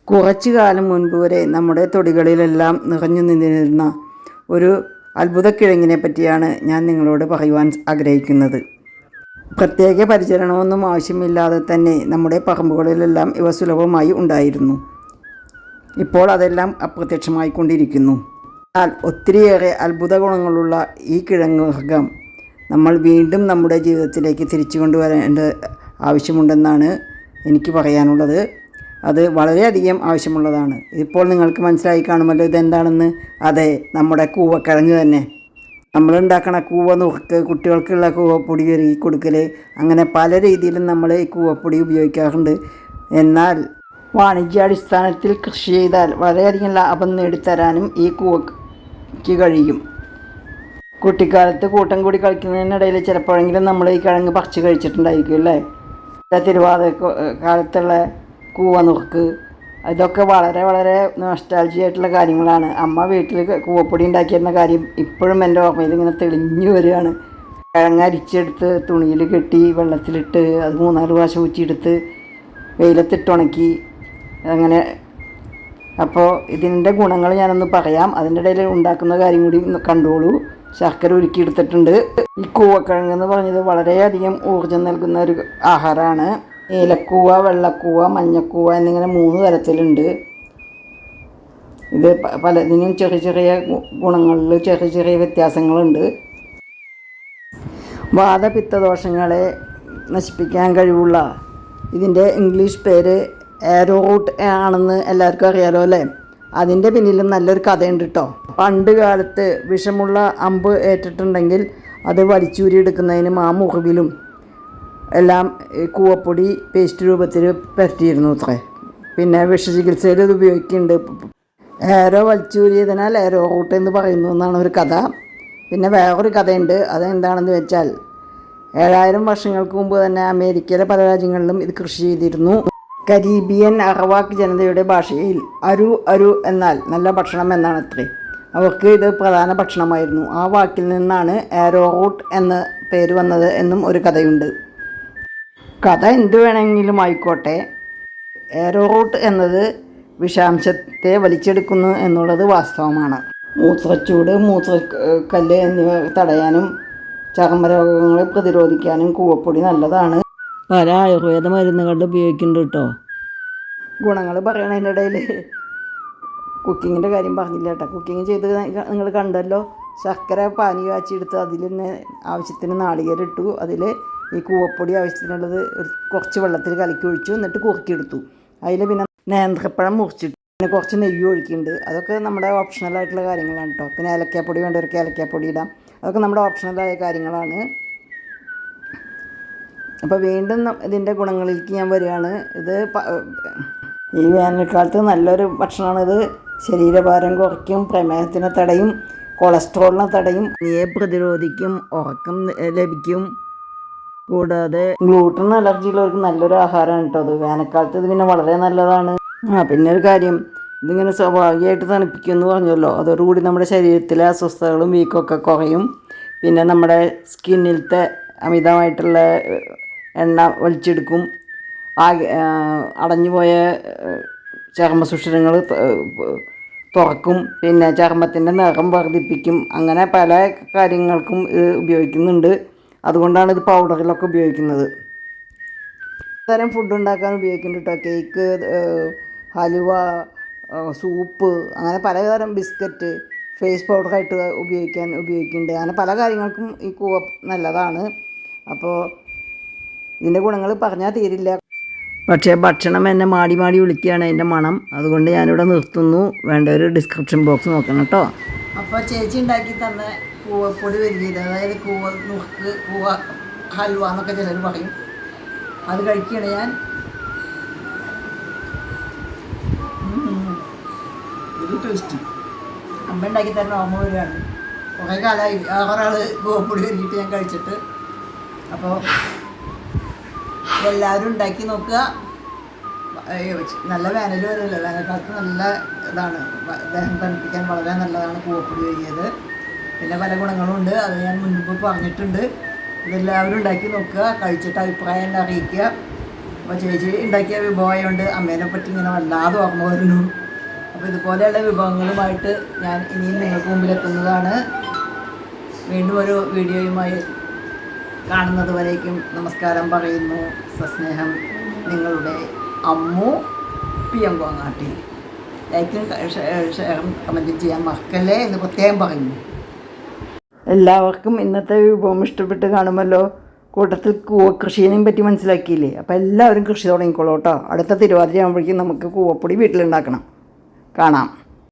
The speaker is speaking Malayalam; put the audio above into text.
കുറച്ചു കാലം മുൻപ് വരെ നമ്മുടെ തൊടികളിലെല്ലാം നിറഞ്ഞു നിന്നിരുന്ന ഒരു അത്ഭുതക്കിഴങ്ങിനെ പറ്റിയാണ് ഞാൻ നിങ്ങളോട് പറയുവാൻ ആഗ്രഹിക്കുന്നത്. പ്രത്യേക പരിചരണമൊന്നും ആവശ്യമില്ലാതെ തന്നെ നമ്മുടെ പറമ്പുകളിലെല്ലാം ഇവ സുലഭമായി ഉണ്ടായിരുന്നു. ഇപ്പോൾ അതെല്ലാം അപ്രത്യക്ഷമായിക്കൊണ്ടിരിക്കുന്നു. എന്നാൽ ഒത്തിരിയേറെ അത്ഭുത ഗുണങ്ങളുള്ള ഈ കിഴങ്ങ് വർഗ്ഗം നമ്മൾ വീണ്ടും നമ്മുടെ ജീവിതത്തിലേക്ക് തിരിച്ചു കൊണ്ടുവരേണ്ട ആവശ്യമുണ്ടെന്നാണ് എനിക്ക് പറയാനുള്ളത്. അത് വളരെയധികം ആവശ്യമുള്ളതാണ്. ഇപ്പോൾ നിങ്ങൾക്ക് മനസ്സിലായി കാണുമല്ലോ ഇതെന്താണെന്ന്. അതെ, നമ്മുടെ കൂവക്കിഴങ്ങ് തന്നെ. നമ്മളുണ്ടാക്കണ കൂവ നുറുക്ക്, കുട്ടികൾക്കുള്ള കൂവപ്പൊടി ഒരുക്കി കൊടുക്കൽ, അങ്ങനെ പല രീതിയിലും നമ്മൾ ഈ കൂവപ്പൊടി ഉപയോഗിക്കാറുണ്ട്. എന്നാൽ വാണിജ്യാടിസ്ഥാനത്തിൽ കൃഷി ചെയ്താൽ വളരെയധികം ലാഭം നേടിത്തരാനും ഈ കൂവയ്ക്ക് കഴിയും. കുട്ടിക്കാലത്ത് കൂട്ടം കൂടി കളിക്കുന്നതിനിടയിൽ ചിലപ്പോഴെങ്കിലും നമ്മൾ ഈ കിഴങ്ങ് പറിച്ച് കഴിച്ചിട്ടുണ്ടായിരിക്കും അല്ലേ. തിരുവാതിര കാലത്തുള്ള കൂവ നുറുക്ക്, ഇതൊക്കെ വളരെ വളരെ നൊസ്റ്റാൾജിയ ആയിട്ടുള്ള കാര്യങ്ങളാണ്. അമ്മ വീട്ടിൽ കൂവപ്പൊടി ഉണ്ടാക്കിയിരുന്ന കാര്യം ഇപ്പോഴും എൻ്റെ ഓർമ്മയിൽ ഇങ്ങനെ തെളിഞ്ഞു വരികയാണ്. കിഴങ്ങ് അരിച്ചെടുത്ത് തുണിയിൽ കെട്ടി വെള്ളത്തിലിട്ട് അത് 3-4 പ്രാവശ്യം ഊറ്റിയെടുത്ത് വെയിലത്തിട്ട് ഉണക്കി അങ്ങനെ. അപ്പോൾ ഇതിൻ്റെ ഗുണങ്ങൾ ഞാനൊന്ന് പറയാം. അതിൻ്റെ ഇടയിൽ ഉണ്ടാക്കുന്ന കാര്യം കൂടി കണ്ടോളൂ. ശർക്കര ഉരുക്കിയെടുത്തിട്ടുണ്ട്. ഈ കൂവക്കിഴങ്ങ് എന്ന് പറഞ്ഞത് വളരെയധികം ഊർജ്ജം നൽകുന്ന ഒരു ആഹാരമാണ്. ഏലക്കൂവ, വെള്ളക്കൂവ, മഞ്ഞക്കൂവ എന്നിങ്ങനെ 3 തരത്തിലുണ്ട്. ഇത് പലതിനും ചെറിയ ചെറിയ ഗുണങ്ങളിൽ ചെറിയ ചെറിയ വ്യത്യാസങ്ങളുണ്ട്. വാതപിത്തദോഷങ്ങളെ നശിപ്പിക്കാൻ കഴിവുള്ള ഇതിൻ്റെ ഇംഗ്ലീഷ് പേര് ആരോ റൂട്ട് ആണെന്ന് എല്ലാവർക്കും അറിയാലോ അല്ലേ. അതിൻ്റെ പിന്നിലും നല്ലൊരു കഥയുണ്ട് കേട്ടോ. പണ്ട് കാലത്ത് വിഷമുള്ള അമ്പ് ഏറ്റിട്ടുണ്ടെങ്കിൽ അത് വലിച്ചൂരിയെടുക്കുന്നതിനും ആ മുറിവിലും എല്ലാം കൂവപ്പൊടി പേസ്റ്റ് രൂപത്തിൽ പരത്തിയിരുന്നു അത്രേ. പിന്നെ വിഷചികിത്സയിൽ ഇത് ഉപയോഗിക്കുന്നുണ്ട്. ഏരോ വലിച്ചൂരിയതിനാൽ ഏരോ റൂട്ട് എന്ന് പറയുന്നു എന്നാണ് ഒരു കഥ. പിന്നെ വേറൊരു കഥയുണ്ട്. അതെന്താണെന്ന് വെച്ചാൽ 7000 വർഷങ്ങൾക്ക് മുമ്പ് തന്നെ അമേരിക്കയിലെ പല രാജ്യങ്ങളിലും ഇത് കൃഷി ചെയ്തിരുന്നു. കരീബിയൻ അറവാക്ക് ജനതയുടെ ഭാഷയിൽ അരു എന്നാൽ നല്ല ഭക്ഷണം എന്നാണ് അത്രേ. അവർക്ക് ഇത് പ്രധാന ഭക്ഷണമായിരുന്നു. ആ വാക്കിൽ നിന്നാണ് ആരോ റൂട്ട് എന്ന പേര് വന്നത് എന്നും ഒരു കഥയുണ്ട്. കഥ എന്തു വേണമെങ്കിലും ആയിക്കോട്ടെ, ആരോ റൂട്ട് എന്നത് വിഷാംശത്തെ വലിച്ചെടുക്കുന്നു എന്നുള്ളത് വാസ്തവമാണ്. മൂത്രച്ചൂട്, മൂത്രക്കല്ല് എന്നിവ തടയാനും ചർമ്മരോഗങ്ങളെ പ്രതിരോധിക്കാനും കൂവപ്പൊടി നല്ലതാണ്. പല ആയുർവേദ മരുന്നുകളിൽ ഉപയോഗിക്കുന്നുണ്ട് കേട്ടോ. ഗുണങ്ങൾ പറയണതിൻ്റെ ഇടയിൽ കുക്കിങ്ങിൻ്റെ കാര്യം പറഞ്ഞില്ല കേട്ടോ. കുക്കിങ് ചെയ്ത് നിങ്ങൾ കണ്ടല്ലോ. ശർക്കര പാനി കാച്ചിയെടുത്ത് അതിൽ തന്നെ ആവശ്യത്തിന് നാളികേരം ഇട്ടു. അതിൽ ഈ കൂവപ്പൊടി ആവശ്യത്തിനുള്ളത് കുറച്ച് വെള്ളത്തിൽ കലക്കി ഒഴിച്ചു. എന്നിട്ട് കുറുക്കിയെടുത്തു. അതിൽ പിന്നെ നേന്ത്രപ്പഴം മുറിച്ചിട്ടു. പിന്നെ കുറച്ച് നെയ്യ് ഒഴിക്കുന്നുണ്ട്. അതൊക്കെ നമ്മുടെ ഓപ്ഷണലായിട്ടുള്ള കാര്യങ്ങളാണ് കേട്ടോ. പിന്നെ ഏലക്കാപ്പൊടി വേണ്ടവർക്ക് ഏലക്കാപ്പൊടി ഇടാം. അതൊക്കെ നമ്മുടെ ഓപ്ഷണലായ കാര്യങ്ങളാണ്. അപ്പോൾ വീണ്ടും ഇതിൻ്റെ ഗുണങ്ങളിലേക്ക് ഞാൻ വരികയാണ്. ഇത് ഈ വേനൽക്കാലത്ത് നല്ലൊരു ഭക്ഷണമാണിത്. ശരീരഭാരം കുറയ്ക്കും, പ്രമേഹത്തിനെ തടയും, കൊളസ്ട്രോളിനെ തടയും, നീയെ പ്രതിരോധിക്കും, ഉറക്കം ലഭിക്കും. കൂടാതെ ഗ്ലൂട്ടൻ അലർജി ഉള്ളവർക്ക് നല്ലൊരു ആഹാരമാണ് കേട്ടോ അത്. വേനൽക്കാലത്ത് ഇത് പിന്നെ വളരെ നല്ലതാണ്. പിന്നെ ഒരു കാര്യം, ഇതിങ്ങനെ സ്വാഭാവികമായിട്ട് തണുപ്പിക്കും എന്ന് പറഞ്ഞല്ലോ. അതോടുകൂടി നമ്മുടെ ശരീരത്തിലെ അസ്വസ്ഥതകളും വീക്കൊക്കെ കുറയും. പിന്നെ നമ്മുടെ സ്കിന്നിലത്തെ അമിതമായിട്ടുള്ള എണ്ണ വലിച്ചെടുക്കും. അടഞ്ഞുപോയ ചർമ്മസുഷിരങ്ങൾ തുറക്കും. പിന്നെ ചർമ്മത്തിൻ്റെ നിറം വർദ്ധിപ്പിക്കും. അങ്ങനെ പല കാര്യങ്ങൾക്കും ഇത് ഉപയോഗിക്കുന്നുണ്ട്. അതുകൊണ്ടാണ് ഇത് പൗഡറിലൊക്കെ ഉപയോഗിക്കുന്നത്. തരം ഫുഡ് ഉണ്ടാക്കാൻ ഉപയോഗിക്കുന്നുണ്ട് കേട്ടോ. കേക്ക്, ഹലുവ, സൂപ്പ്, അങ്ങനെ പലതരം ബിസ്ക്കറ്റ്, ഫേസ് പൗഡറായിട്ട് ഉപയോഗിക്കുന്നുണ്ട്. അങ്ങനെ പല കാര്യങ്ങൾക്കും ഈ കൂവ നല്ലതാണ്. അപ്പോൾ ഇതിൻ്റെ ഗുണങ്ങൾ പറഞ്ഞാൽ തീരില്ല. പക്ഷേ ഭക്ഷണം എന്നെ മാടി വിളിക്കുകയാണ് അതിൻ്റെ മണം. അതുകൊണ്ട് ഞാനിവിടെ നിർത്തുന്നു. വേണ്ട ഒരു ഡിസ്ക്രിപ്ഷൻ ബോക്സ് നോക്കണം കേട്ടോ. അപ്പോൾ ചേച്ചി ഉണ്ടാക്കി തന്ന കൂവപ്പൊടി വരികയില്ല, അതായത് കൂവ നുറുക്ക്, കൂവ ഹൽവ എന്നൊക്കെ ചിലർ പറയും. അത് കഴിക്കുകയാണ് ഞാൻ. ഒരു ടേസ്റ്റ് അമ്മ ഉണ്ടാക്കി തരുന്ന ഓർമ്മ വരികയാണ്. കുറേ കാലമായി ഒരാൾ കൂവപ്പൊടി വരികിട്ട് ഞാൻ കഴിച്ചിട്ട്. അപ്പോൾ എല്ലാവരും ഉണ്ടാക്കി നോക്കുക. നല്ല വേനൽ വരുമല്ലോ, വേനൽക്കാലത്ത് നല്ല ഇതാണ്, ദേഹം തണുപ്പിക്കാൻ വളരെ നല്ലതാണ് കൂവപ്പൊടി വരികയത്. പിന്നെ പല ഗുണങ്ങളുണ്ട്, അത് ഞാൻ മുൻപ് പറഞ്ഞിട്ടുണ്ട്. ഇതെല്ലാവരും ഉണ്ടാക്കി നോക്കുക, കഴിച്ചിട്ട് അഭിപ്രായം അറിയിക്കുക. അപ്പോൾ ചേച്ചി ഉണ്ടാക്കിയ വിഭവമായതുകൊണ്ട് അമ്മേനെ പറ്റി ഇങ്ങനെ വല്ലാതെ ഓർമ്മ വരുന്നു. അപ്പോൾ ഇതുപോലെയുള്ള വിഭവങ്ങളുമായിട്ട് ഞാൻ ഇനിയും നിങ്ങൾക്ക് മുമ്പിലെത്തുന്നതാണ്. വീണ്ടും ഒരു വീഡിയോയുമായി കാണുന്നത് വരേക്കും നമസ്കാരം പറയുന്നു. സസ്നേഹം, നിങ്ങളുടെ അമ്മു പിയങ്കോങ്ങാട്ടിൽ. ലൈക്കും ഷെയറും കമൻറ്റും ചെയ്യാൻ മറക്കല്ലേ എന്ന് പ്രത്യേകം പറയുന്നു. എല്ലാവർക്കും ഇന്നത്തെ വിഭവം ഇഷ്ടപ്പെട്ട് കാണുമല്ലോ. കൂട്ടത്തിൽ കൃഷിയെയും പറ്റി മനസ്സിലാക്കിയില്ലേ? അപ്പോൾ എല്ലാവരും കൃഷി തുടങ്ങിക്കോളൂ കേട്ടോ. അടുത്ത തിരുവാതിര ആകുമ്പോഴേക്കും നമുക്ക് കൂവപ്പൊടി വീട്ടിലുണ്ടാക്കണം. കാണാം.